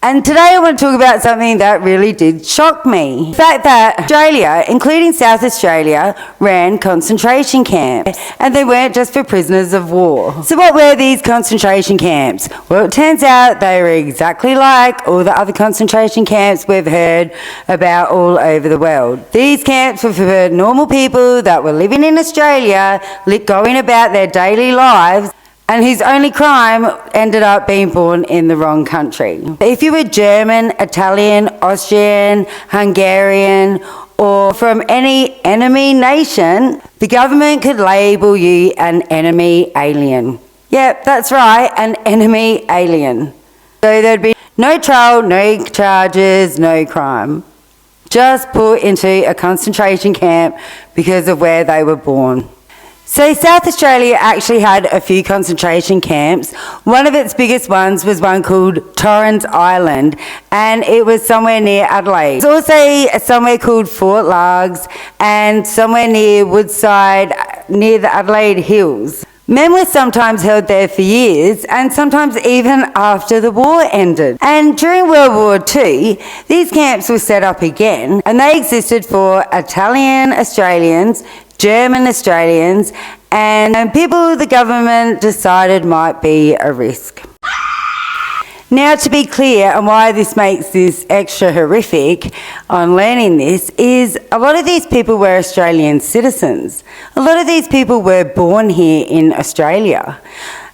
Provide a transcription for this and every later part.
And today I want to talk about something that really did shock me. The fact that Australia, including South Australia, ran concentration camps. And they weren't just for prisoners of war. So what were these concentration camps? Well, it turns out they were exactly like all the other concentration camps we've heard about all over the world. These camps were for normal people that were living in Australia, going about their daily lives, and whose only crime ended up being born in the wrong country. If you were German, Italian, Austrian, Hungarian, or from any enemy nation, the government could label you an enemy alien. Yep, that's right, an enemy alien. So there'd be no trial, no charges, no crime. Just put into a concentration camp because of where they were born. So South Australia actually had a few concentration camps. One of its biggest ones was one called Torrens Island, and it was somewhere near Adelaide. There's also somewhere called Fort Largs and somewhere near Woodside, near the Adelaide Hills. Men were sometimes held there for years, and sometimes even after the war ended. And during World War II, these camps were set up again, and they existed for Italian Australians, German Australians, and people the government decided might be a risk. Now, to be clear, and why this makes this extra horrific on learning this, is a lot of these people were Australian citizens. A lot of these people were born here in Australia.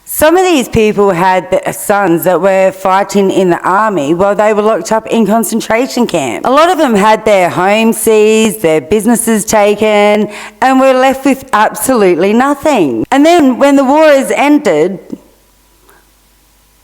Some of these people had sons that were fighting in the army while they were locked up in concentration camps. A lot of them had their homes seized, their businesses taken, and were left with absolutely nothing. And then when the war has ended,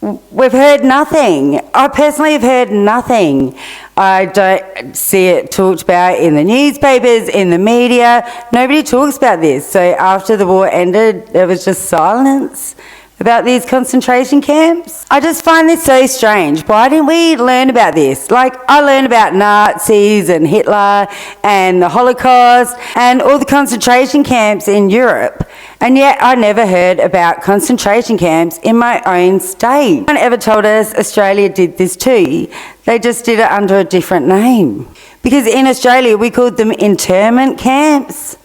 we've heard nothing. I personally have heard nothing. I don't see it talked about in the newspapers, in the media. Nobody talks about this. So after the war ended, there was just silence about these concentration camps. I just find this so strange. Why didn't we learn about this? Like, I learned about Nazis and Hitler and the Holocaust and all the concentration camps in Europe, and yet I never heard about concentration camps in my own state. No one ever told us Australia did this too. They just did it under a different name. Because in Australia we called them internment camps,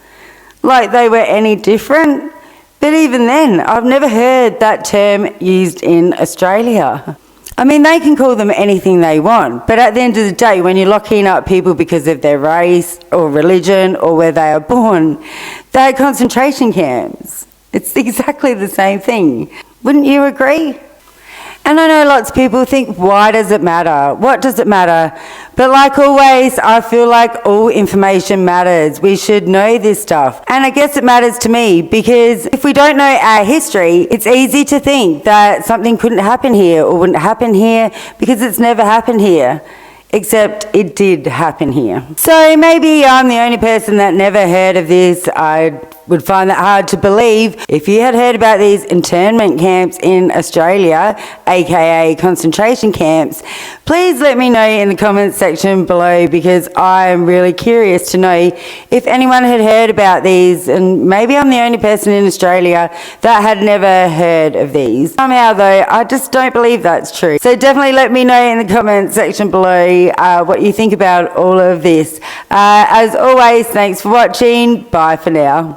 like they were any different. But even then, I've never heard that term used in Australia. I mean, they can call them anything they want, but at the end of the day, when you're locking up people because of their race or religion or where they are born, they're concentration camps. It's exactly the same thing. Wouldn't you agree? And I know lots of people think, why does it matter? What does it matter? But like always, I feel like all information matters. We should know this stuff. And I guess it matters to me because if we don't know our history, it's easy to think that something couldn't happen here or wouldn't happen here because it's never happened here. Except it did happen here. So maybe I'm the only person that never heard of this. I would find that hard to believe. If you had heard about these internment camps in Australia, aka concentration camps, please let me know in the comments section below because I'm really curious to know if anyone had heard about these, and maybe I'm the only person in Australia that had never heard of these. Somehow though, I just don't believe that's true. So definitely let me know in the comments section below what you think about all of this. As always, thanks for watching. Bye for now.